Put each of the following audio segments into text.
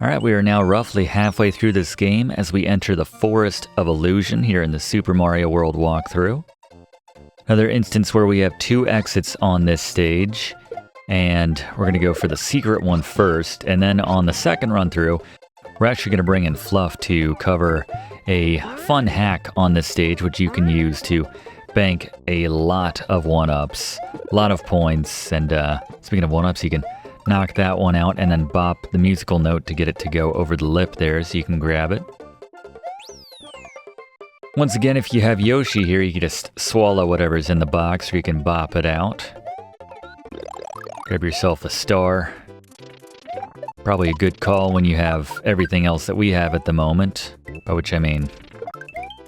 Alright, we are now roughly halfway through this game as we enter the Forest of Illusion here in the Super Mario World walkthrough. Another instance where we have 2 exits on this stage, and we're going to go for the secret one first, and then on the second run through, we're actually going to bring in Fluff to cover a fun hack on this stage, which you can use to bank a lot of 1-ups, a lot of points, and speaking of 1-ups, you can knock that one out and then bop the musical note to get it to go over the lip there so you can grab it. Once again, if you have Yoshi here, you can just swallow whatever's in the box or you can bop it out. Grab yourself a star. Probably a good call when you have everything else that we have at the moment, by which I mean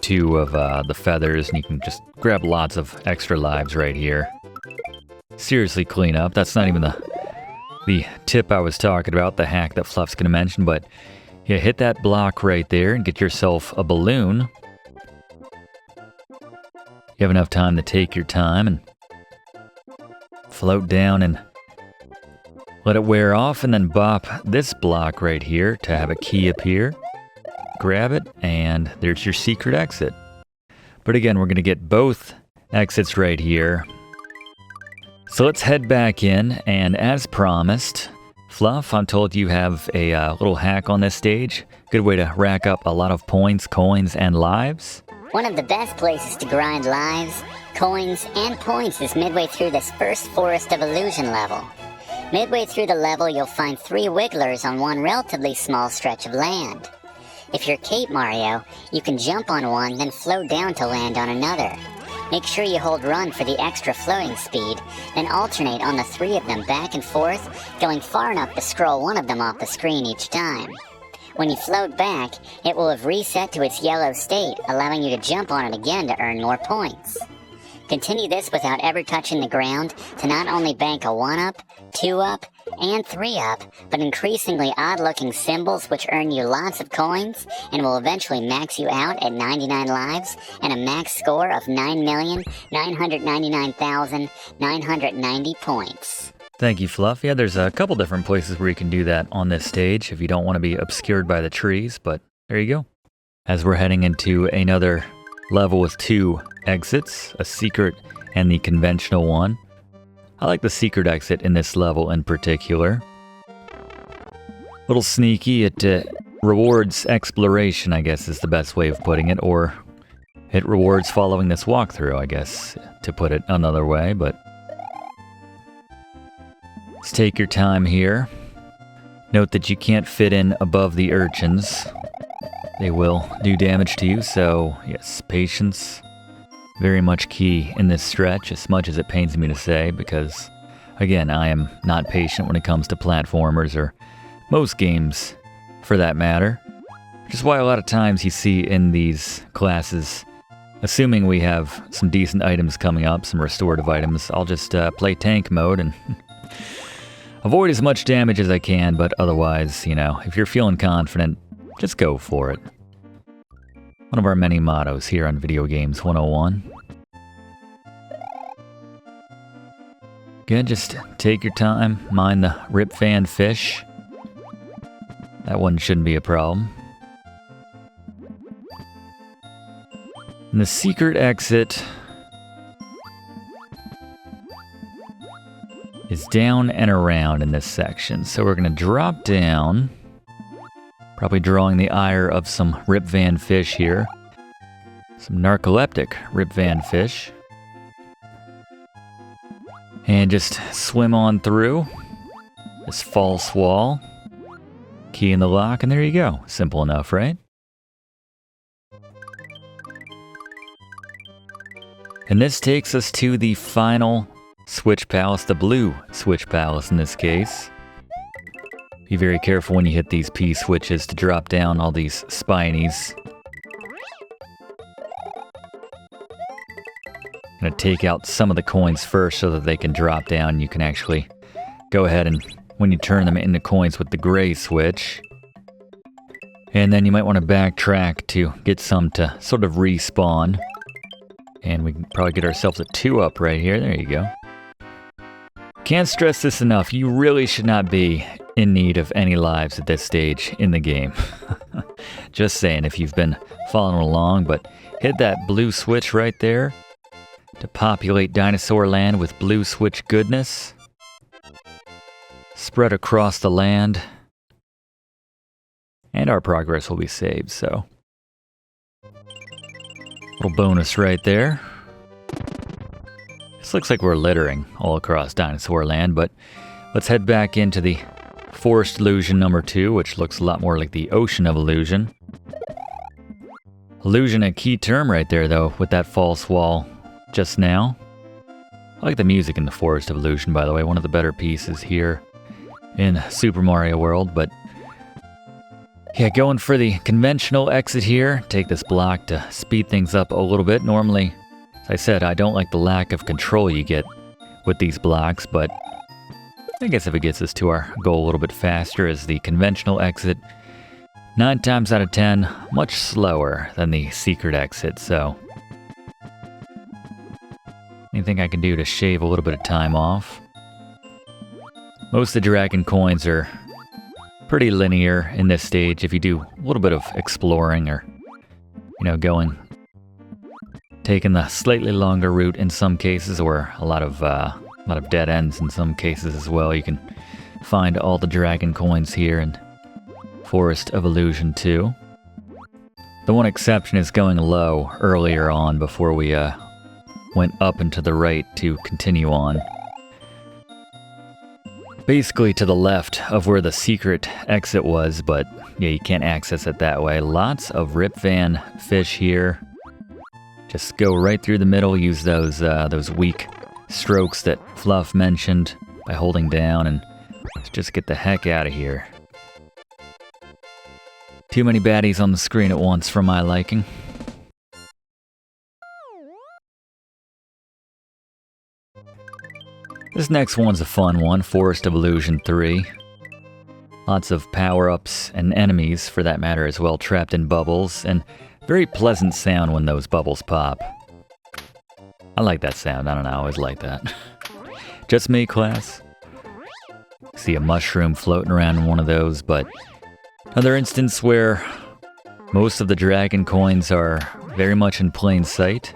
2 of the feathers, and you can just grab lots of extra lives right here. Seriously clean up. That's not even the tip I was talking about, the hack that Fluff's gonna mention, but yeah, hit that block right there and get yourself a balloon. You have enough time to take your time and float down and let it wear off, and then bop this block right here to have a key appear. Grab it, and there's your secret exit. But again, we're gonna get both exits right here. So let's head back in, and as promised, Fluff, I'm told you have a little hack on this stage. Good way to rack up a lot of points, coins, and lives. One of the best places to grind lives, coins, and points is midway through this first Forest of Illusion level. Midway through the level, you'll find 3 wigglers on one relatively small stretch of land. If you're Cape Mario, you can jump on one, then float down to land on another. Make sure you hold run for the extra floating speed, then alternate on the 3 of them back and forth, going far enough to scroll one of them off the screen each time. When you float back, it will have reset to its yellow state, allowing you to jump on it again to earn more points. Continue this without ever touching the ground to not only bank a 1-up, 2-up, and 3-up, but increasingly odd-looking symbols which earn you lots of coins and will eventually max you out at 99 lives and a max score of 9,999,990 points. Thank you, Fluff. Yeah, there's a couple different places where you can do that on this stage if you don't want to be obscured by the trees, but there you go. As we're heading into another level with 2 exits, a secret and the conventional one. I like the secret exit in this level in particular. A little sneaky, it rewards exploration, I guess is the best way of putting it, or it rewards following this walkthrough, I guess, to put it another way, but let's take your time here. Note that you can't fit in above the urchins. They will do damage to you, so yes, patience. Very much key in this stretch, as much as it pains me to say, because, again, I am not patient when it comes to platformers, or most games, for that matter. Which is why a lot of times you see in these classes, assuming we have some decent items coming up, some restorative items, I'll just play tank mode and avoid as much damage as I can, but otherwise, you know, if you're feeling confident, just go for it. One of our many mottos here on Video Games 101. Again, just take your time, mind the rip fan fish. That one shouldn't be a problem. And the secret exit is down and around in this section. So we're going to drop down. Probably drawing the ire of some Rip Van fish here. Some narcoleptic Rip Van fish. And just swim on through this false wall. Key in the lock, and there you go. Simple enough, right? And this takes us to the final Switch Palace, the blue Switch Palace in this case. Be very careful when you hit these P-switches to drop down all these spinies. I'm going to take out some of the coins first so that they can drop down. You can actually go ahead and, when you turn them into coins with the gray switch. And then you might want to backtrack to get some to sort of respawn. And we can probably get ourselves a 2-up right here. There you go. Can't stress this enough. You really should not be in need of any lives at this stage in the game. Just saying, if you've been following along, but hit that blue switch right there to populate Dinosaur Land with blue switch goodness. Spread across the land. And our progress will be saved, so. Little bonus right there. This looks like we're littering all across Dinosaur Land, but let's head back into the Forest Illusion number 2, which looks a lot more like the Ocean of Illusion. Illusion, a key term right there, though, with that false wall just now. I like the music in the Forest of Illusion, by the way, one of the better pieces here in Super Mario World, but yeah, going for the conventional exit here. Take this block to speed things up a little bit. Normally, as I said, I don't like the lack of control you get with these blocks, but I guess if it gets us to our goal a little bit faster as the conventional exit, 9 times out of 10, much slower than the secret exit, so anything I can do to shave a little bit of time off. Most of the dragon coins are pretty linear in this stage if you do a little bit of exploring or, taking the slightly longer route in some cases, or a lot of dead ends in some cases as well. You can find all the dragon coins here in Forest of Illusion 2. The one exception is going low earlier on before we went up and to the right to continue on. Basically to the left of where the secret exit was, but yeah, you can't access it that way. Lots of Rip Van fish here. Just go right through the middle, use those weak strokes that Fluff mentioned by holding down, and let's just get the heck out of here. Too many baddies on the screen at once for my liking. This next one's a fun one, Forest of Illusion 3. Lots of power-ups and enemies, for that matter, as well, trapped in bubbles, and very pleasant sound when those bubbles pop. I like that sound, I don't know, I always like that. Just me, class? See a mushroom floating around in one of those, but another instance where most of the dragon coins are very much in plain sight.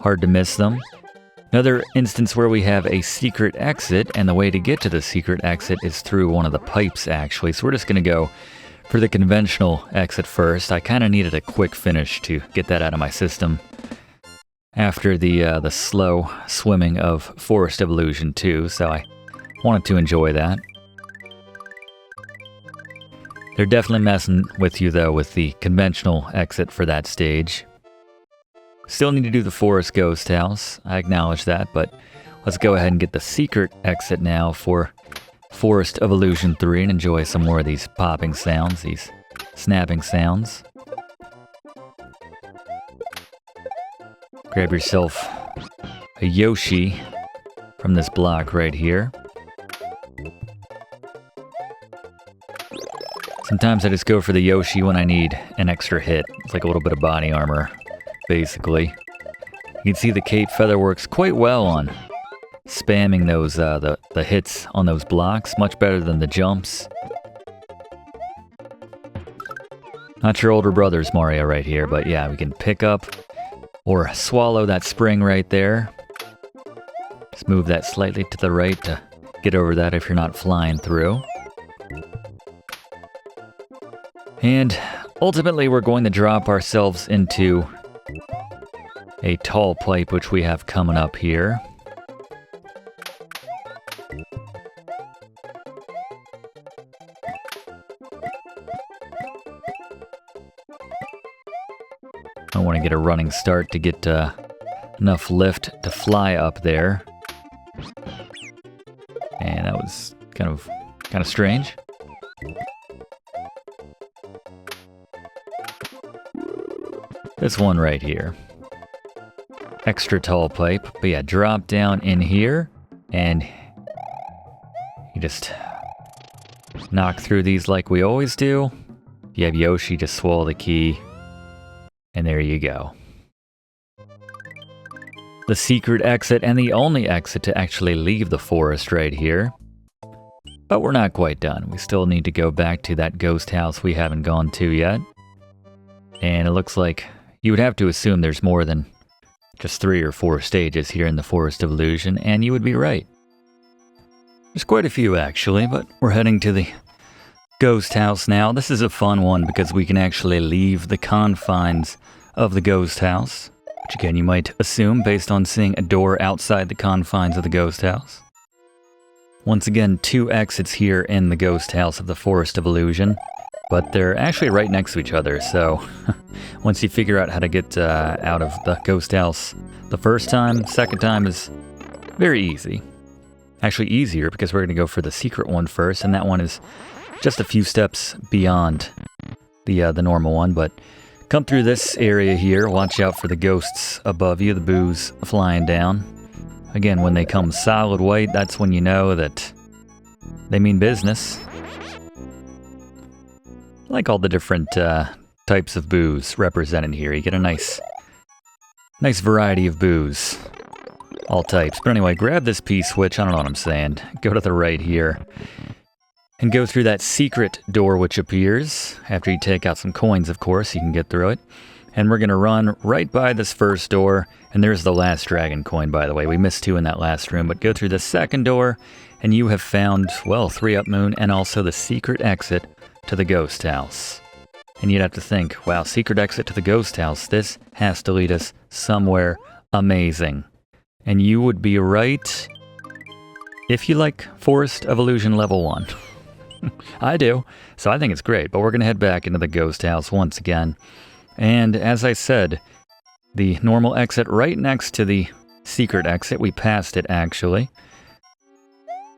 Hard to miss them. Another instance where we have a secret exit, and the way to get to the secret exit is through one of the pipes, actually. So we're just going to go for the conventional exit first. I kind of needed a quick finish to get that out of my system after the slow swimming of Forest of Illusion 2, so I wanted to enjoy that. They're definitely messing with you, though, with the conventional exit for that stage. Still need to do the Choco-Ghost House, I acknowledge that, but let's go ahead and get the secret exit now for Forest of Illusion 3 and enjoy some more of these popping sounds, these snapping sounds. Grab yourself a Yoshi from this block right here. Sometimes I just go for the Yoshi when I need an extra hit. It's like a little bit of body armor, basically. You can see the cape feather works quite well on spamming those the hits on those blocks, much better than the jumps. Not your older brother's Mario right here, but yeah, we can pick up or swallow that spring right there. Just move that slightly to the right to get over that if you're not flying through. And ultimately we're going to drop ourselves into a tall pipe, which we have coming up here. I want to get a running start to get enough lift to fly up there. And that was kind of strange. This one right here. Extra tall pipe. But yeah, drop down in here and you just knock through these like we always do. You have Yoshi just swallow the key. And there you go. The secret exit and the only exit to actually leave the forest right here. But we're not quite done. We still need to go back to that ghost house we haven't gone to yet. And it looks like you would have to assume there's more than just 3 or 4 stages here in the Forest of Illusion, and you would be right. There's quite a few actually, but we're heading to the ghost house now. This is a fun one because we can actually leave the confines of the ghost house, which again you might assume based on seeing a door outside the confines of the ghost house. Once again, 2 exits here in the ghost house of the Forest of Illusion, but they're actually right next to each other, so once you figure out how to get out of the ghost house the first time, second time is very easy. Actually easier because we're going to go for the secret one first, and that one is just a few steps beyond the normal one, but come through this area here, watch out for the ghosts above you, the boos flying down. Again, when they come solid white, that's when you know that they mean business. I like all the different types of boos represented here. You get a nice variety of boos. All types. But anyway, grab this P-switch, I don't know what I'm saying. Go to the right here. And go through that secret door which appears. After you take out some coins, of course, you can get through it. And we're going to run right by this first door. And there's the last dragon coin, by the way. We missed 2 in that last room. But go through the second door, and you have found, well, 3-up moon, and also the secret exit to the ghost house. And you'd have to think, wow, secret exit to the ghost house. This has to lead us somewhere amazing. And you would be right if you like Forest of Illusion Level 1. I do, so I think it's great, but we're going to head back into the ghost house once again. And as I said, the normal exit right next to the secret exit. We passed it, actually.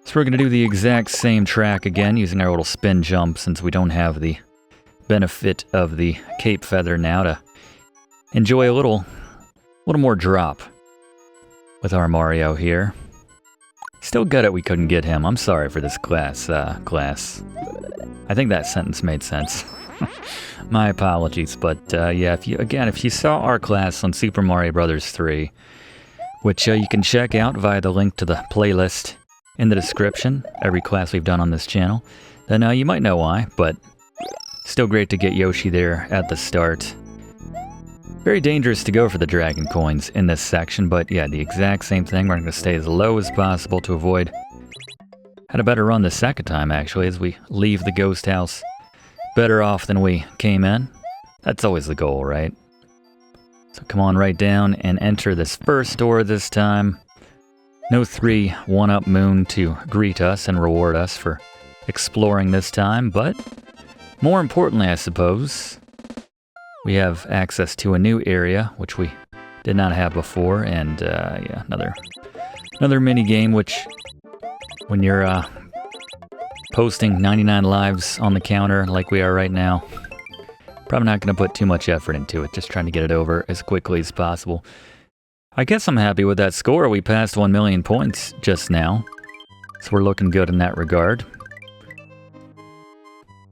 So we're going to do the exact same track again, using our little spin jump, since we don't have the benefit of the cape feather now to enjoy a little more drop with our Mario here. Still gutted we couldn't get him. I'm sorry for this class. I think that sentence made sense. My apologies, but yeah, if you saw our class on Super Mario Bros. 3, which you can check out via the link to the playlist in the description, every class we've done on this channel, then you might know why, but still great to get Yoshi there at the start. Very dangerous to go for the dragon coins in this section, but yeah, the exact same thing. We're going to stay as low as possible to avoid. Had a better run the second time, actually, as we leave the ghost house better off than we came in. That's always the goal, right? So come on right down and enter this first door this time. No 3 1-up moon to greet us and reward us for exploring this time, but more importantly, I suppose, we have access to a new area, which we did not have before, and yeah, another mini game, which when you're posting 99 lives on the counter like we are right now, probably not going to put too much effort into it, just trying to get it over as quickly as possible. I guess I'm happy with that score. We passed 1 million points just now, so we're looking good in that regard.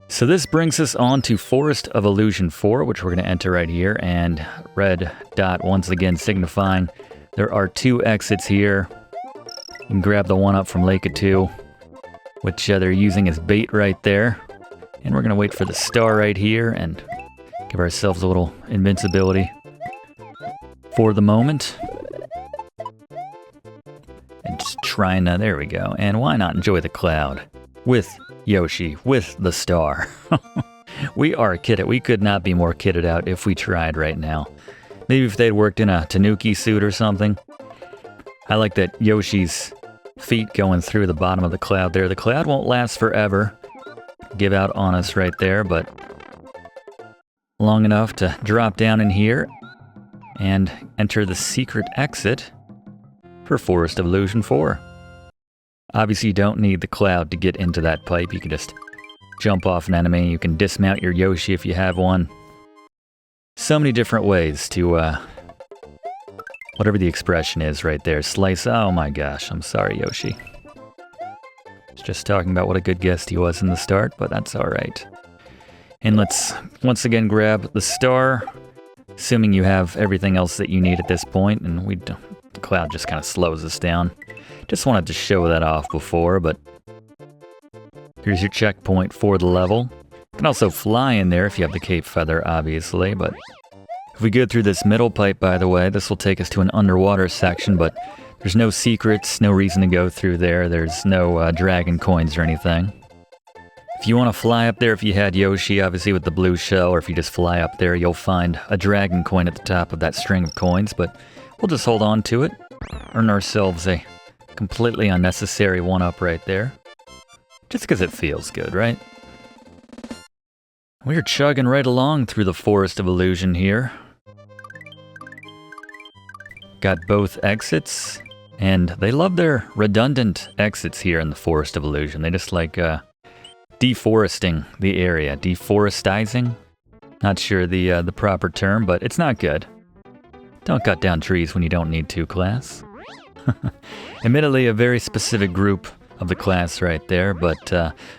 So this brings us on to Forest of Illusion 4, which we're going to enter right here, and red dot once again signifying there are 2 exits here. You can grab the one up from Lake of 2, which they're using as bait right there. And we're going to wait for the star right here and give ourselves a little invincibility for the moment. And just try and, there we go. And why not enjoy the cloud with Yoshi, with the star. We are kitted. We could not be more kitted out if we tried right now. Maybe if they'd worked in a Tanuki suit or something. I like that Yoshi's feet going through the bottom of the cloud there. The cloud won't last forever. Give out on us right there, but long enough to drop down in here and enter the secret exit for Forest of Illusion 4. Obviously, you don't need the cloud to get into that pipe. You can just jump off an enemy. You can dismount your Yoshi if you have one. So many different ways to, whatever the expression is right there. Slice. Oh my gosh, I'm sorry, Yoshi. Was just talking about what a good guest he was in the start, but that's alright. And let's once again grab the star, assuming you have everything else that you need at this point, and the cloud just kind of slows us down. Just wanted to show that off before, but Here's your checkpoint for the level. You can also fly in there if you have the cape feather, obviously, but if we go through this middle pipe, by the way, this will take us to an underwater section, but there's no secrets, no reason to go through there. There's no dragon coins or anything. If you want to fly up there, if you had Yoshi, obviously with the blue shell, or if you just fly up there, you'll find a dragon coin at the top of that string of coins, but we'll just hold on to it. Earn ourselves a completely unnecessary one-up right there. Just because it feels good, right? We're chugging right along through the Forest of Illusion here. Got both exits, and they love their redundant exits here in the Forest of Illusion. They just like deforesting the area. Deforestizing? Not sure the proper term, but it's not good. Don't cut down trees when you don't need to, class. Admittedly, a very specific group of the class right there, but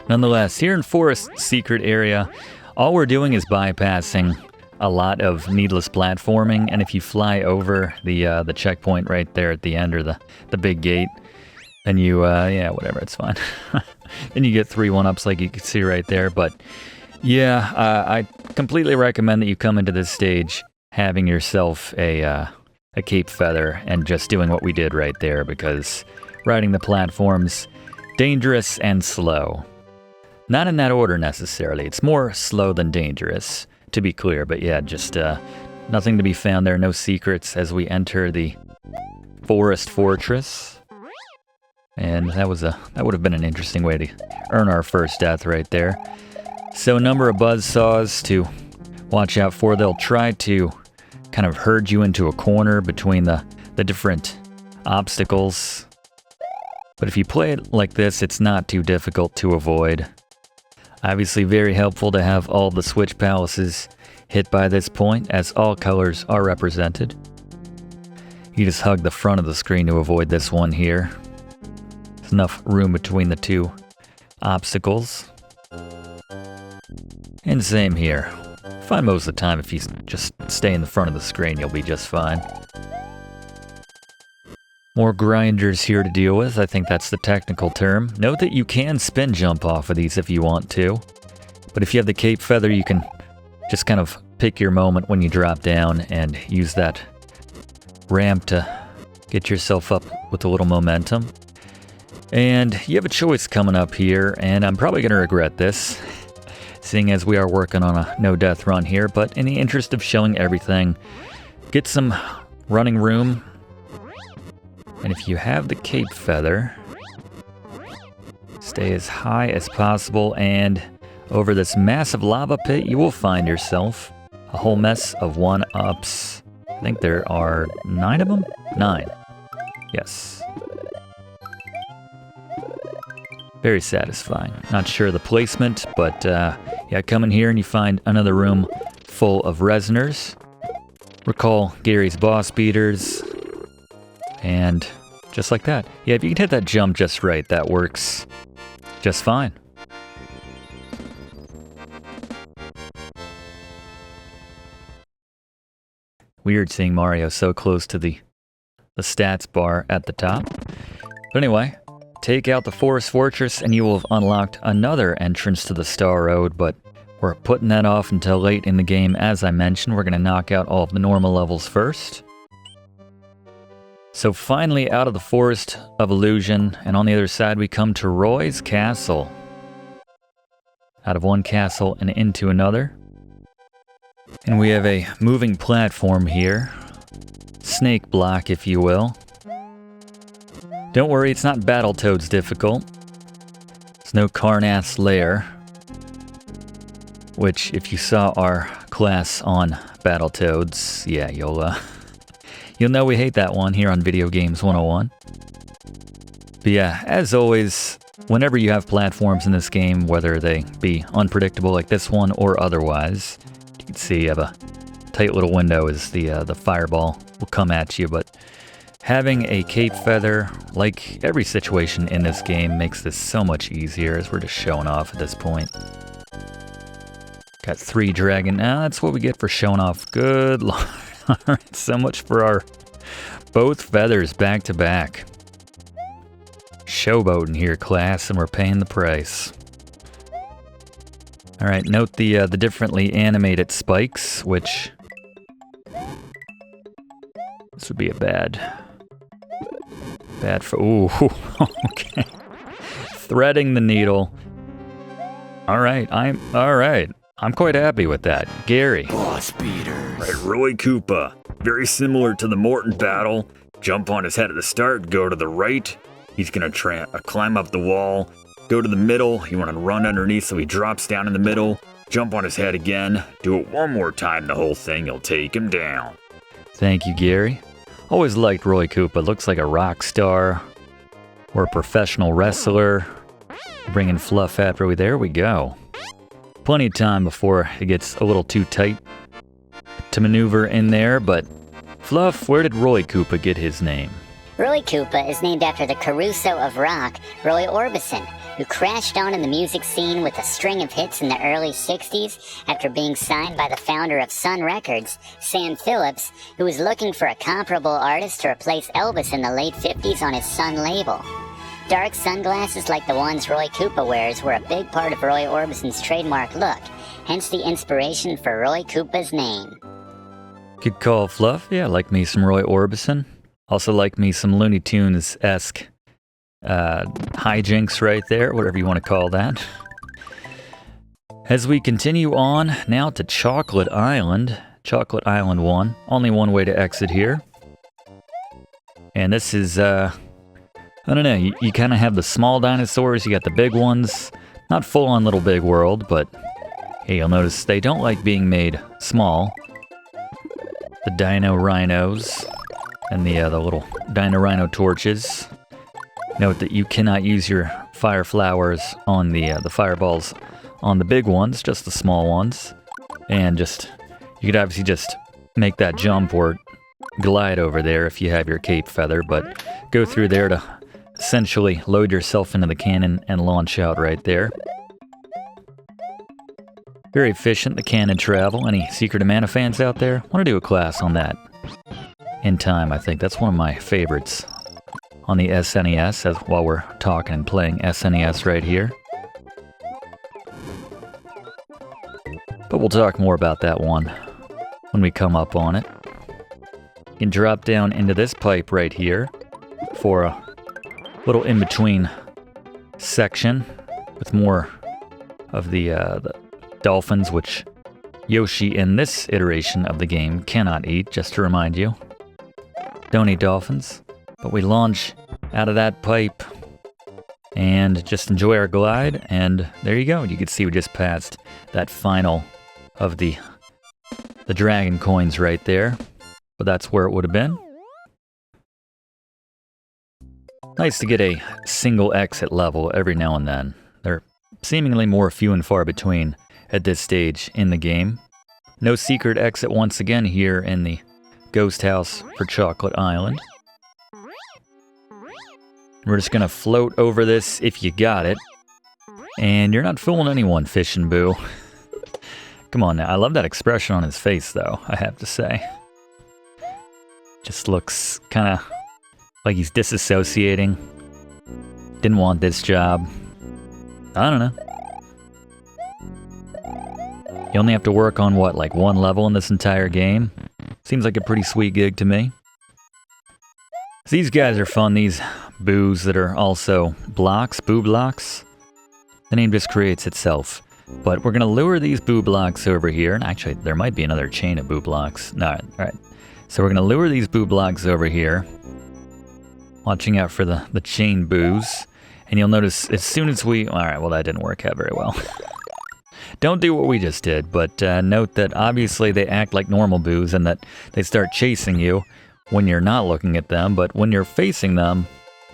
nonetheless, here in Forest Secret Area, all we're doing is bypassing a lot of needless platforming, and if you fly over the checkpoint right there at the end, or the big gate, then you, yeah, whatever, it's fine. Then you get 3 one-ups like you can see right there, but yeah, I completely recommend that you come into this stage having yourself a cape feather and just doing what we did right there, because riding the platforms, dangerous and slow. Not in that order necessarily, it's more slow than dangerous, to be clear, but yeah, just nothing to be found there, no secrets as we enter the Forest Fortress. And that would have been an interesting way to earn our first death right there. So a number of buzzsaws to watch out for. They'll try to kind of herd you into a corner between the different obstacles. But if you play it like this, it's not too difficult to avoid. Obviously very helpful to have all the switch palaces hit by this point, as all colors are represented. You just hug the front of the screen to avoid this one here. There's enough room between the 2 obstacles. And same here. Fine most of the time, if you just stay in the front of the screen, you'll be just fine. More grinders here to deal with, I think that's the technical term. Note that you can spin jump off of these if you want to. But if you have the cape feather, you can just kind of pick your moment when you drop down and use that ramp to get yourself up with a little momentum. And you have a choice coming up here, and I'm probably going to regret this, seeing as we are working on a no-death run here, but in the interest of showing everything, get some running room. And if you have the cape feather, stay as high as possible, and over this massive lava pit, you will find yourself a whole mess of one-ups. I think there are 9 of them? 9. Yes. Very satisfying. Not sure the placement, but yeah, come in here and you find another room full of resoners. Recall Gary's boss beaters. And just like that. Yeah, if you can hit that jump just right, that works just fine. Weird seeing Mario so close to the stats bar at the top. But anyway, take out the Forest Fortress and you will have unlocked another entrance to the Star Road, but we're putting that off until late in the game. As I mentioned, we're going to knock out all of the normal levels first. So finally out of the Forest of Illusion, and on the other side we come to Roy's Castle. Out of one castle and into another. And we have a moving platform here. Snake block, if you will. Don't worry, it's not Battletoads difficult. There's no Karnath's Lair. Which, if you saw our class on Battletoads, yeah, you'll know we hate that one here on Video Games 101. But yeah, as always, whenever you have platforms in this game, whether they be unpredictable like this one or otherwise, you can see you have a tight little window as the fireball will come at you, but having a cape feather, like every situation in this game, makes this so much easier, as we're just showing off at this point. Got 3 dragon. Now that's what we get for showing off. Good lord. Alright, so much for our both feathers back to back. Showboating here, class, and we're paying the price. Alright, note the differently animated spikes, which... This would be a bad for... Ooh, okay. Threading the needle. Alright, I'm quite happy with that. Gary. Boss beaters. Right, Roy Koopa. Very similar to the Morton battle. Jump on his head at the start, go to the right. He's gonna climb up the wall. Go to the middle, you wanna run underneath so he drops down in the middle. Jump on his head again. Do it one more time, the whole thing, you'll take him down. Thank you, Gary. Always liked Roy Koopa. Looks like a rock star or a professional wrestler. Bringing Fluff after we. There we go. Plenty of time before it gets a little too tight to maneuver in there, but Fluff, where did Roy Koopa get his name? Roy Koopa is named after the Caruso of rock, Roy Orbison, who crashed on in the music scene with a string of hits in the early 60s after being signed by the founder of Sun Records, Sam Phillips, who was looking for a comparable artist to replace Elvis in the late 50s on his Sun label. Dark sunglasses like the ones Roy Koopa wears were a big part of Roy Orbison's trademark look, hence the inspiration for Roy Koopa's name. Good call, Fluff. Yeah, like me some Roy Orbison. Also like me some Looney Tunes-esque hijinks right there, whatever you want to call that. As we continue on now to Chocolate Island 1. Only one way to exit here. And this is, I don't know, you kind of have the small dinosaurs, you got the big ones. Not full-on Little Big World, but hey, you'll notice they don't like being made small. The Dino Rhinos and the little Dino Rhino torches. Note that you cannot use your fire flowers on the fireballs on the big ones, just the small ones. And you could obviously just make that jump or glide over there if you have your cape feather, but go through there to essentially load yourself into the cannon and launch out right there. Very efficient, the cannon travel. Any Secret of Mana fans out there? Want to do a class on that in time, I think. That's one of my favorites on the SNES, while we're talking and playing SNES right here. But we'll talk more about that one when we come up on it. You can drop down into this pipe right here for a little in-between section with more of the dolphins, which Yoshi in this iteration of the game cannot eat, just to remind you. Don't eat dolphins. But we launch out of that pipe and just enjoy our glide, and there you go. You can see we just passed that final of the dragon coins right there, but that's where it would have been. Nice to get a single exit level every now and then. They're seemingly more few and far between at this stage in the game. No secret exit once again here in the Ghost House for Chocolate Island. We're just gonna float over this if you got it. And you're not fooling anyone, Fish and Boo. Come on now, I love that expression on his face though, I have to say. Just looks kinda like he's disassociating. Didn't want this job. I don't know. You only have to work on what, like one level in this entire game? Seems like a pretty sweet gig to me. These guys are fun, these boos that are also blocks, boo blocks. The name just creates itself. But we're gonna lure these boo blocks over here. And actually, there might be another chain of boo blocks. No, alright. So we're gonna lure these boo blocks over here. Watching out for the chain boos. And you'll notice as soon as we... Alright, well that didn't work out very well. Don't do what we just did, but note that obviously they act like normal boos and that they start chasing you when you're not looking at them, but when you're facing them,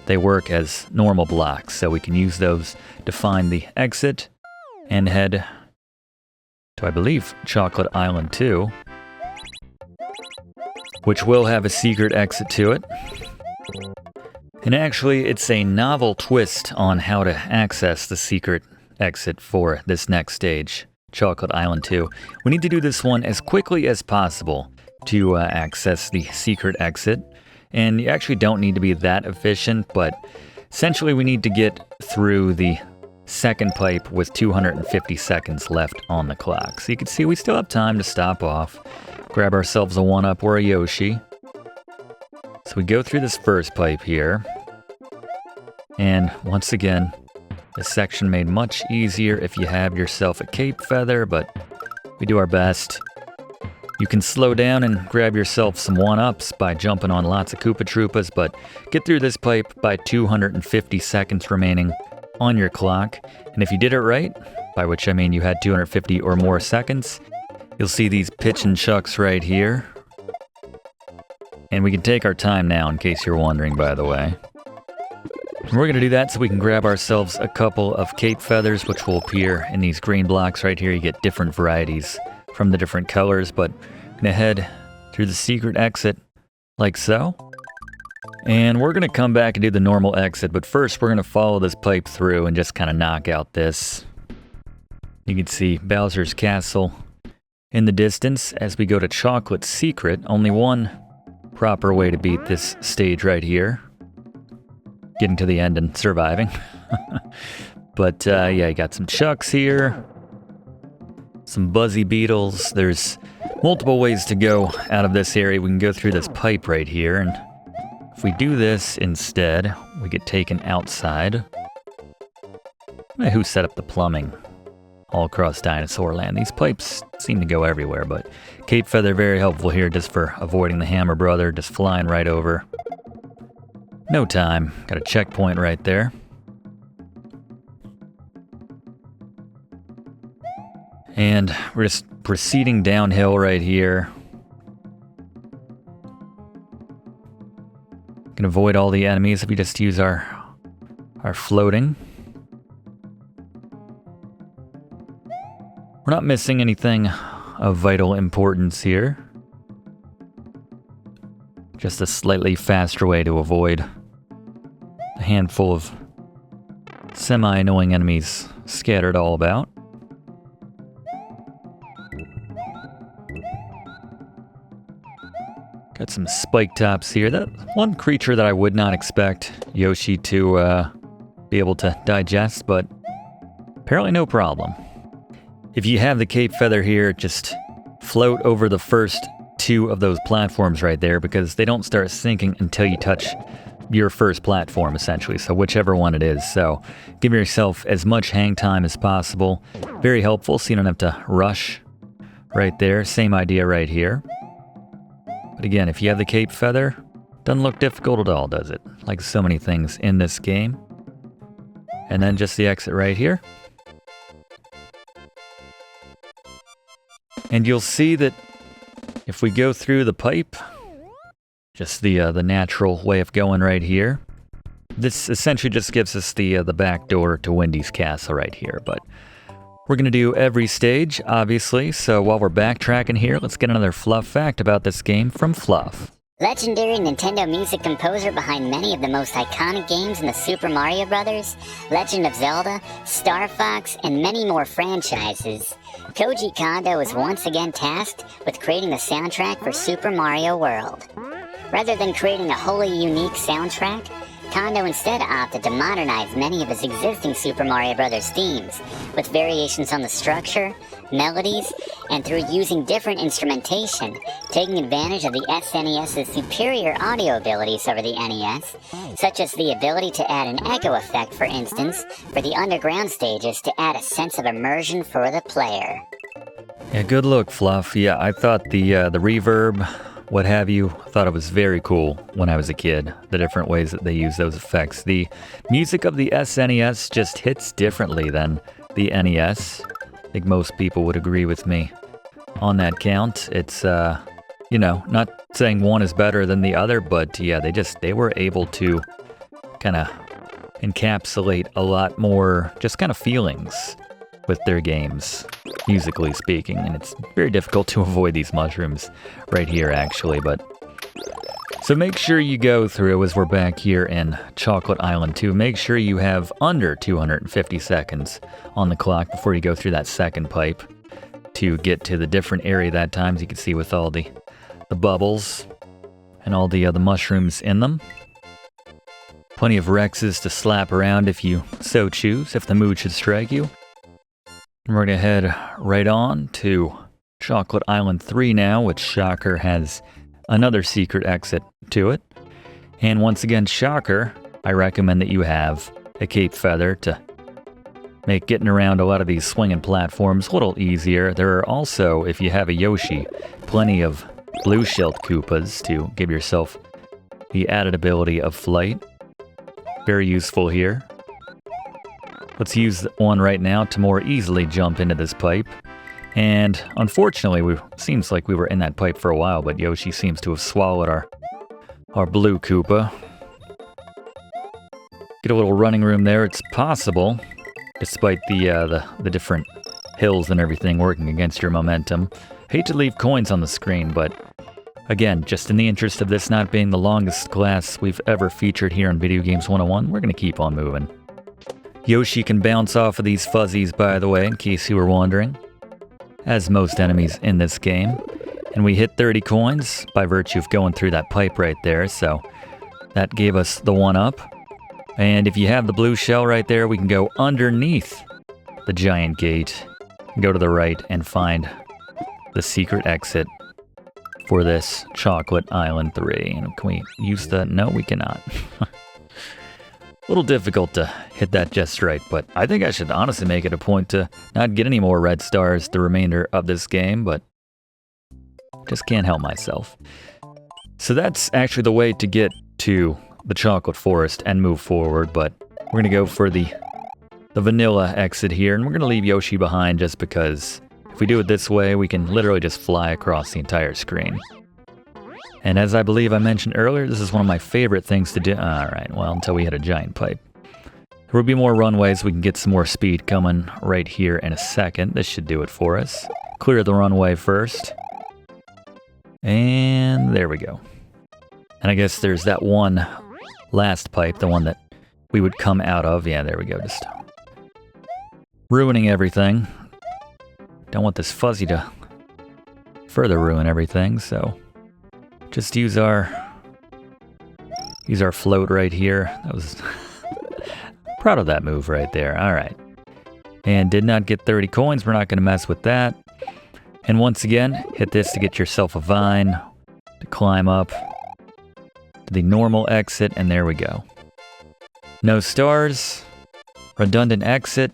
they work as normal blocks, so we can use those to find the exit and head to, I believe, Chocolate Island 2, which will have a secret exit to it. And actually, it's a novel twist on how to access the secret exit for this next stage, Chocolate Island 2. We need to do this one as quickly as possible to access the secret exit. And you actually don't need to be that efficient, but essentially we need to get through the second pipe with 250 seconds left on the clock. So you can see we still have time to stop off, grab ourselves a 1-up or a Yoshi. So we go through this first pipe here. And once again, this section made much easier if you have yourself a cape feather, but we do our best. You can slow down and grab yourself some 1-ups by jumping on lots of Koopa Troopas, but get through this pipe by 250 seconds remaining on your clock. And if you did it right, by which I mean you had 250 or more seconds, you'll see these pitch and chucks right here. And we can take our time now, in case you're wondering, by the way. And we're going to do that so we can grab ourselves a couple of cape feathers, which will appear in these green blocks right here. You get different varieties from the different colors, but I'm going to head through the secret exit like so. And we're going to come back and do the normal exit, but first we're going to follow this pipe through and just kind of knock out this. You can see Bowser's Castle in the distance as we go to Chocolate Secret. Only one proper way to beat this stage right here. Getting to the end and surviving. But yeah, you got some chucks here. Some buzzy beetles. There's multiple ways to go out of this area. We can go through this pipe right here, and if we do this instead, we get taken outside. Who set up the plumbing all across Dinosaur Land? These pipes seem to go everywhere, but cape feather very helpful here just for avoiding the Hammer Brother, just flying right over. No time. Got a checkpoint right there. And we're just proceeding downhill right here. Can avoid all the enemies if we just use our floating. We're not missing anything of vital importance here. Just a slightly faster way to avoid a handful of semi-annoying enemies scattered all about. Got some spike tops here. That one creature that I would not expect Yoshi to be able to digest, but apparently no problem. If you have the cape feather here, just float over the first two of those platforms right there, because they don't start sinking until you touch your first platform, essentially, so whichever one it is. So give yourself as much hang time as possible. Very helpful, so you don't have to rush right there. Same idea right here. But again, if you have the cape feather, doesn't look difficult at all, does it? Like so many things in this game. And then just the exit right here. And you'll see that if we go through the pipe, just the natural way of going right here, this essentially just gives us the back door to Wendy's castle right here. But we're going to do every stage, obviously, so while we're backtracking here, let's get another Fluff fact about this game from Fluff. Legendary Nintendo music composer behind many of the most iconic games in the Super Mario Bros., Legend of Zelda, Star Fox, and many more franchises, Koji Kondo was once again tasked with creating the soundtrack for Super Mario World. Rather than creating a wholly unique soundtrack, Kondo instead opted to modernize many of his existing Super Mario Bros. Themes, with variations on the structure, melodies, and through using different instrumentation, taking advantage of the SNES's superior audio abilities over the NES, such as the ability to add an echo effect, for instance, for the underground stages to add a sense of immersion for the player. Yeah, good look, Fluff. Yeah, I thought the reverb, what have you, thought it was very cool when I was a kid, the different ways that they use those effects. The music of the SNES just hits differently than the NES. I think most people would agree with me on that count. It's, you know, not saying one is better than the other, but yeah, they were able to kind of encapsulate a lot more just kind of feelings with their games, musically speaking, and it's very difficult to avoid these mushrooms right here, actually, but so make sure you go through, as we're back here in Chocolate Island 2, make sure you have under 250 seconds on the clock before you go through that second pipe to get to the different area that time, as you can see with all the bubbles and all the mushrooms in them. Plenty of Rexes to slap around if you so choose, if the mood should strike you. And we're going to head right on to Chocolate Island 3 now, which, shocker, has another secret exit to it. And once again, shocker, I recommend that you have a cape feather to make getting around a lot of these swinging platforms a little easier. There are also, if you have a Yoshi, plenty of blue-shelled Koopas to give yourself the added ability of flight. Very useful here. Let's use one right now to more easily jump into this pipe. And unfortunately, seems like we were in that pipe for a while, but Yoshi seems to have swallowed our blue Koopa. Get a little running room there. It's possible, despite the different hills and everything working against your momentum. Hate to leave coins on the screen, but again, just in the interest of this not being the longest class we've ever featured here on Video Games 101, we're going to keep on moving. Yoshi can bounce off of these fuzzies, by the way, in case you were wondering, as most enemies in this game. And we hit 30 coins by virtue of going through that pipe right there, so that gave us the 1-up. And if you have the blue shell right there, we can go underneath the giant gate, go to the right, and find the secret exit for this Chocolate Island 3. And can we use the... No, we cannot. A little difficult to hit that just right, but I think I should honestly make it a point to not get any more red stars the remainder of this game, but just can't help myself. So that's actually the way to get to the Chocolate Forest and move forward, but we're going to go for the vanilla exit here, and we're going to leave Yoshi behind just because if we do it this way, we can literally just fly across the entire screen. And as I believe I mentioned earlier, this is one of my favorite things to do. Alright, well, until we hit a giant pipe. There will be more runways. We can get some more speed coming right here in a second. This should do it for us. Clear the runway first. And there we go. And I guess there's that one last pipe, the one that we would come out of. Yeah, there we go. Just ruining everything. Don't want this fuzzy to further ruin everything, so just use our float right here. That was proud of that move right there. All right. And did not get 30 coins. We're not going to mess with that. And once again, hit this to get yourself a vine to climb up to the normal exit, and there we go. No stars. Redundant exit.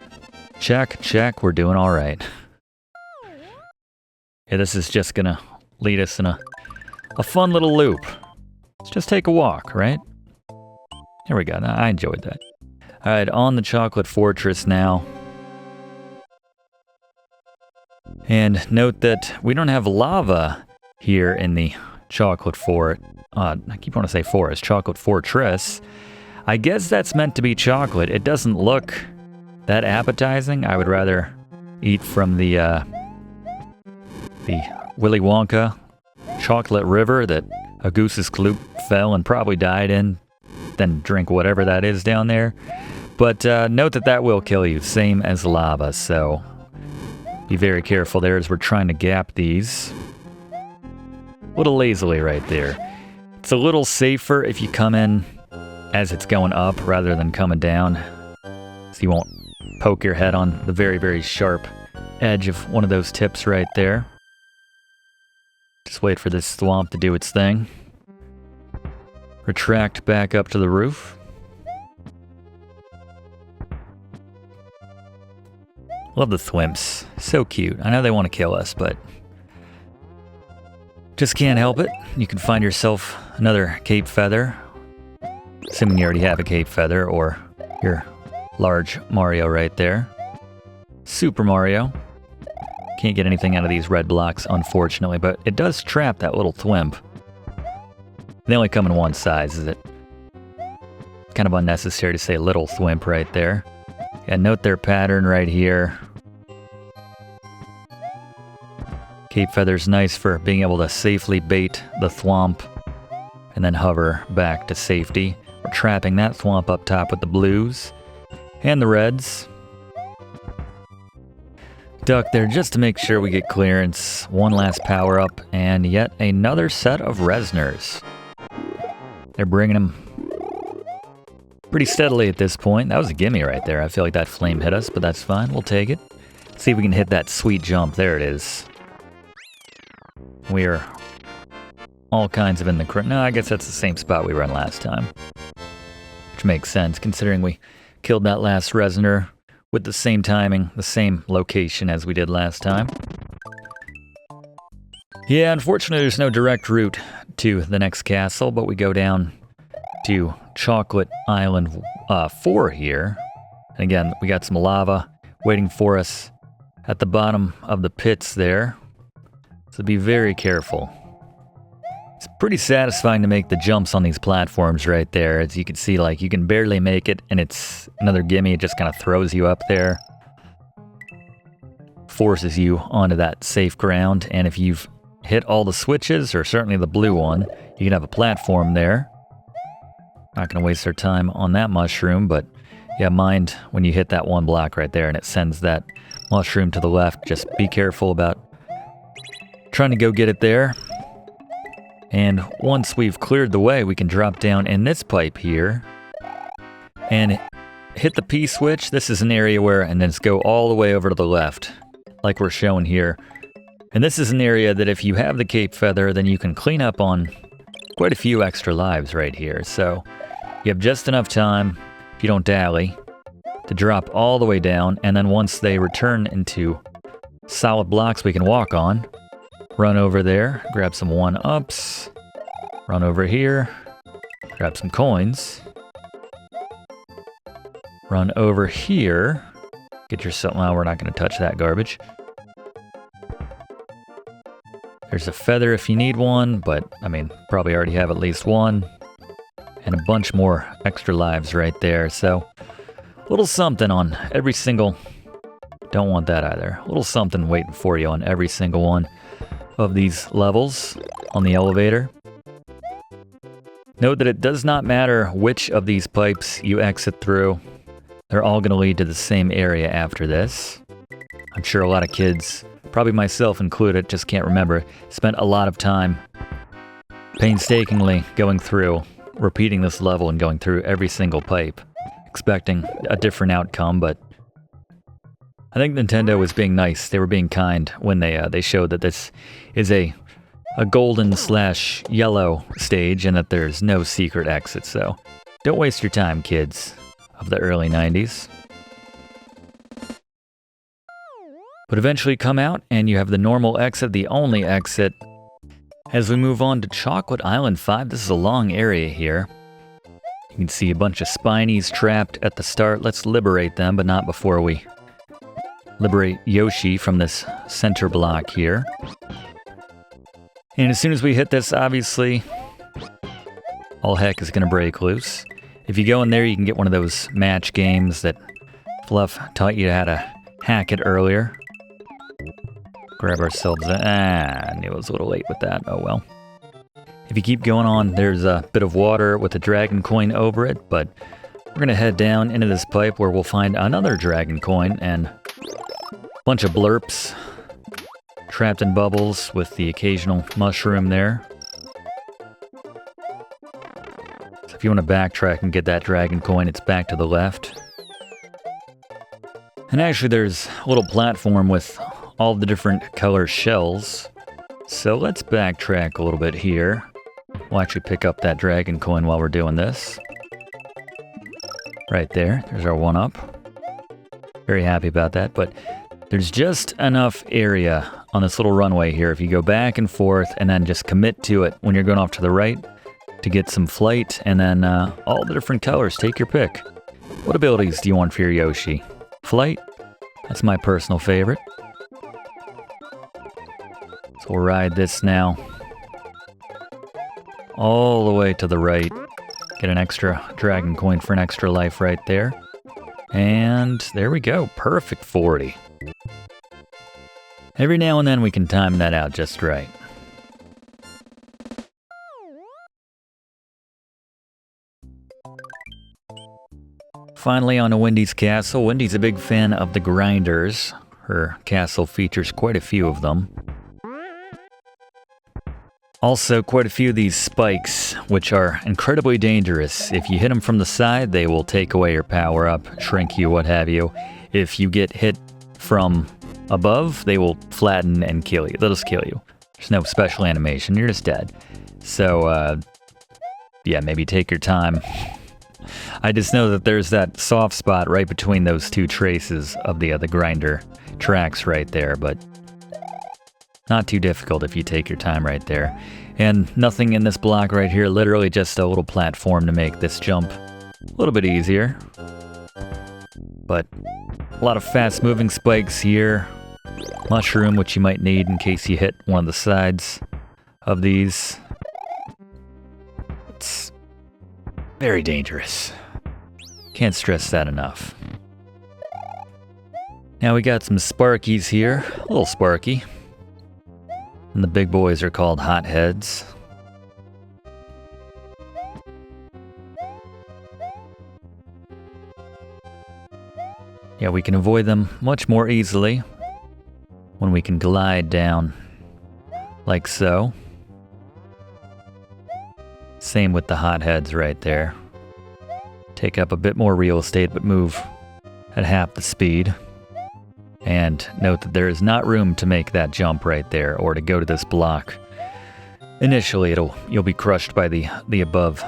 Check, check. We're doing all right. Yeah, this is just gonna lead us in a fun little loop. Let's just take a walk, right? There we go. I enjoyed that. All right, on the Chocolate Fortress now. And note that we don't have lava here in the Chocolate Fort. I keep wanting to say forest. Chocolate Fortress. I guess that's meant to be chocolate. It doesn't look that appetizing. I would rather eat from the Willy Wonka chocolate river that a goose's kloop fell and probably died in, then drink whatever that is down there. But note that that will kill you, same as lava, so be very careful there as we're trying to gap these. A little lazily right there. It's a little safer if you come in as it's going up rather than coming down, so you won't poke your head on the very, very sharp edge of one of those tips right there. Just wait for this swamp to do its thing. Retract back up to the roof. Love the thwimps. So cute. I know they want to kill us, but just can't help it. You can find yourself another cape feather, assuming you already have a cape feather, or your large Mario right there. Super Mario. Can't get anything out of these red blocks, unfortunately, but it does trap that little thwimp. They only come in one size, is it? Kind of unnecessary to say little thwimp right there. Yeah, note their pattern right here. Cape feather's nice for being able to safely bait the thwomp and then hover back to safety. We're trapping that thwomp up top with the blues and the reds. Duck there just to make sure we get clearance. One last power up and yet another set of Resners. They're bringing them pretty steadily at this point. That was a gimme right there. I feel like that flame hit us, but that's fine. We'll take it. See if we can hit that sweet jump. There it is. We are all kinds of in the... No, I guess that's the same spot we were in last time. Which makes sense, considering we killed that last resonator with the same timing, the same location as we did last time. Yeah, unfortunately there's no direct route to the next castle, but we go down to Chocolate Island 4 here. And again, we got some lava waiting for us at the bottom of the pits there. So be very careful. It's pretty satisfying to make the jumps on these platforms right there. As you can see, like, you can barely make it, and it's another gimme. It just kind of throws you up there. Forces you onto that safe ground, and if you've hit all the switches, or certainly the blue one, you can have a platform there. Not going to waste our time on that mushroom, but yeah, mind when you hit that one block right there and it sends that mushroom to the left. Just be careful about trying to go get it there. And once we've cleared the way, we can drop down in this pipe here and hit the P switch. This is an area where, and then just go all the way over to the left, like we're showing here. And this is an area that if you have the Cape Feather, then you can clean up on quite a few extra lives right here. So you have just enough time, if you don't dally, to drop all the way down. And then once they return into solid blocks we can walk on, run over there, grab some 1-ups, run over here, grab some coins, run over here, get yourself... Well, we're not going to touch that garbage. There's a feather if you need one, but, I mean, probably already have at least one. And a bunch more extra lives right there, so... a little something on every single... Don't want that either. A little something waiting for you on every single one of these levels on the elevator. Note that it does not matter which of these pipes you exit through. They're all going to lead to the same area after this. I'm sure a lot of kids, probably myself included, just can't remember, spent a lot of time painstakingly going through, repeating this level and going through every single pipe, expecting a different outcome, but I think Nintendo was being nice. They were being kind when they showed that this is a golden/yellow stage and that there's no secret exit. So don't waste your time, kids of the early 90s. But eventually come out and you have the normal exit, the only exit. As we move on to Chocolate Island 5, this is a long area here. You can see a bunch of Spinies trapped at the start. Let's liberate them, but not before we liberate Yoshi from this center block here. And as soon as we hit this, obviously, all heck is going to break loose. If you go in there, you can get one of those match games that Fluff taught you how to hack it earlier. Grab ourselves I knew I was a little late with that. Oh well. If you keep going on, there's a bit of water with a dragon coin over it, but we're going to head down into this pipe where we'll find another dragon coin and bunch of blurps trapped in bubbles with the occasional mushroom there. So if you want to backtrack and get that dragon coin, it's back to the left. And actually there's a little platform with all the different color shells. So let's backtrack a little bit here. We'll actually pick up that dragon coin while we're doing this. Right there, there's our 1-up. Very happy about that, but there's just enough area on this little runway here. If you go back and forth and then just commit to it when you're going off to the right to get some flight, and then all the different colors, take your pick. What abilities do you want for your Yoshi? Flight? That's my personal favorite. So we'll ride this now all the way to the right. Get an extra dragon coin for an extra life right there. And there we go. Perfect 40. Every now and then we can time that out just right. Finally on to Wendy's castle. Wendy's a big fan of the grinders. Her castle features quite a few of them. Also, quite a few of these spikes, which are incredibly dangerous. If you hit them from the side, they will take away your power-up, shrink you, what have you. If you get hit from above, they will flatten and kill you. They'll just kill you. There's no special animation. You're just dead. So, yeah, maybe take your time. I just know that there's that soft spot right between those two traces of the grinder tracks right there, but not too difficult if you take your time right there. And nothing in this block right here, literally just a little platform to make this jump a little bit easier. But a lot of fast moving spikes here. Mushroom, which you might need in case you hit one of the sides of these. It's very dangerous. Can't stress that enough. Now we got some Sparkies here. A little Sparky. And the big boys are called Hotheads. Yeah, we can avoid them much more easily when we can glide down like so. Same with the Hotheads right there. Take up a bit more real estate, but move at half the speed. And note that there is not room to make that jump right there, or to go to this block. Initially, you'll be crushed by the above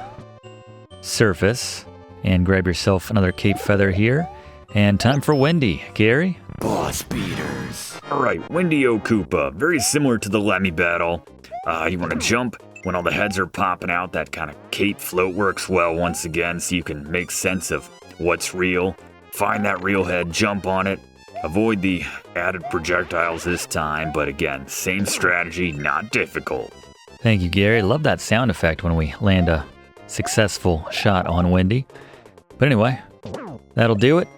surface. And grab yourself another Cape Feather here. And time for Wendy. Gary? Boss beaters. Alright, Wendy O Koopa. Very similar to the Lemmy battle. You want to jump when all the heads are popping out. That kind of cape float works well once again, so you can make sense of what's real. Find that real head, jump on it. Avoid the added projectiles this time, but again, same strategy, not difficult. Thank you, Gary. Love that sound effect when we land a successful shot on Wendy. But anyway, that'll do it.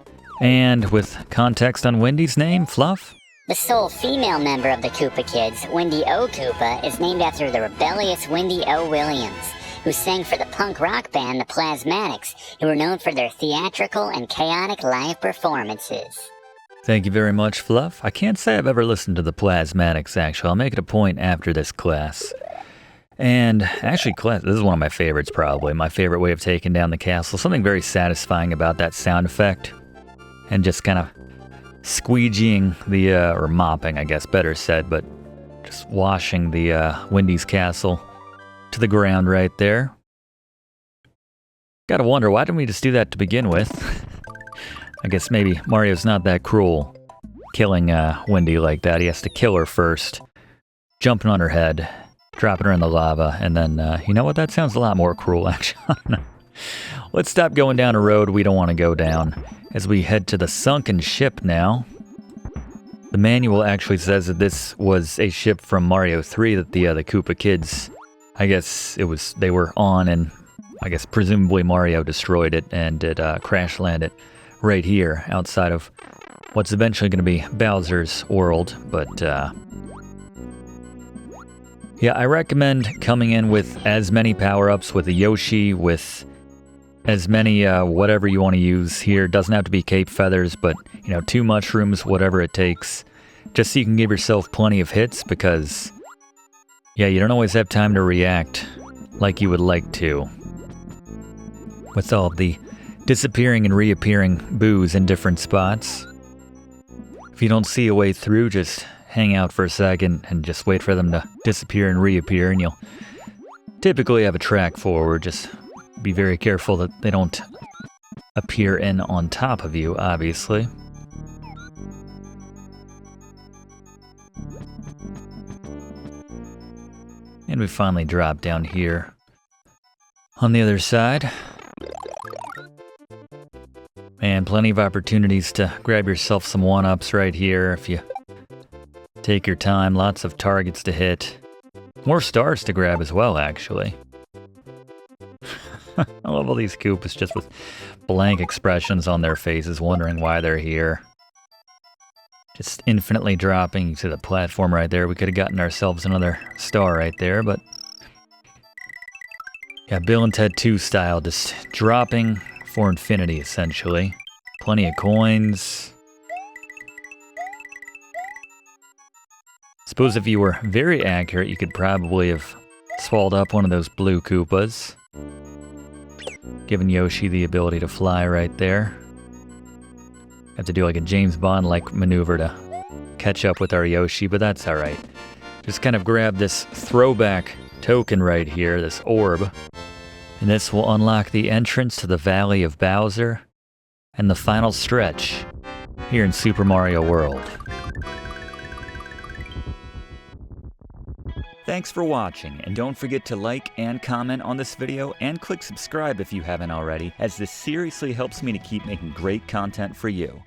And with context on Wendy's name, Fluff? The sole female member of the Koopa Kids, Wendy O Koopa, is named after the rebellious Wendy O Williams, who sang for the punk rock band The Plasmatics, who were known for their theatrical and chaotic live performances. Thank you very much, Fluff. I can't say I've ever listened to the Plasmatics, actually. I'll make it a point after this class. And actually, this is one of my favorites, probably. My favorite way of taking down the castle. Something very satisfying about that sound effect. And just kind of squeegeeing or mopping, I guess, better said, but just washing the Wendy's castle to the ground right there. Gotta wonder, why didn't we just do that to begin with? I guess maybe Mario's not that cruel, killing Wendy like that. He has to kill her first, jumping on her head, dropping her in the lava, and then, you know what, that sounds a lot more cruel, actually. Let's stop going down a road we don't want to go down, as we head to the Sunken ship now. The manual actually says that this was a ship from Mario 3 that the Koopa Kids, I guess they were on, and I guess presumably Mario destroyed it, and it crash landed right here outside of what's eventually going to be Bowser's world. But yeah, I recommend coming in with as many power-ups, with a Yoshi, with as many whatever you want to use here. Doesn't have to be Cape Feathers, but 2 mushrooms, whatever it takes, just so you can give yourself plenty of hits, because yeah, you don't always have time to react like you would like to with all the disappearing and reappearing boos in different spots. If you don't see a way through, just hang out for a second and just wait for them to disappear and reappear, and you'll typically have a track forward. Just be very careful that they don't appear in on top of you, obviously. And we finally drop down here on the other side. And plenty of opportunities to grab yourself some 1-ups right here if you take your time. Lots of targets to hit. More stars to grab as well, actually. I love all these Koopas just with blank expressions on their faces, wondering why they're here. Just infinitely dropping. You see the platform right there. We could have gotten ourselves another star right there, but yeah, Bill and Ted 2 style, just dropping for infinity, essentially. Plenty of coins. Suppose if you were very accurate, you could probably have Swallowed up one of those blue Koopas. Giving Yoshi the ability to fly right there. Have to do like a James Bond-like maneuver to catch up with our Yoshi, but that's alright. Just kind of grab this throwback token right here, this orb. And this will unlock the entrance to the Valley of Bowser and the final stretch here in Super Mario World. Thanks for watching, and don't forget to like and comment on this video and click subscribe if you haven't already, as this seriously helps me to keep making great content for you.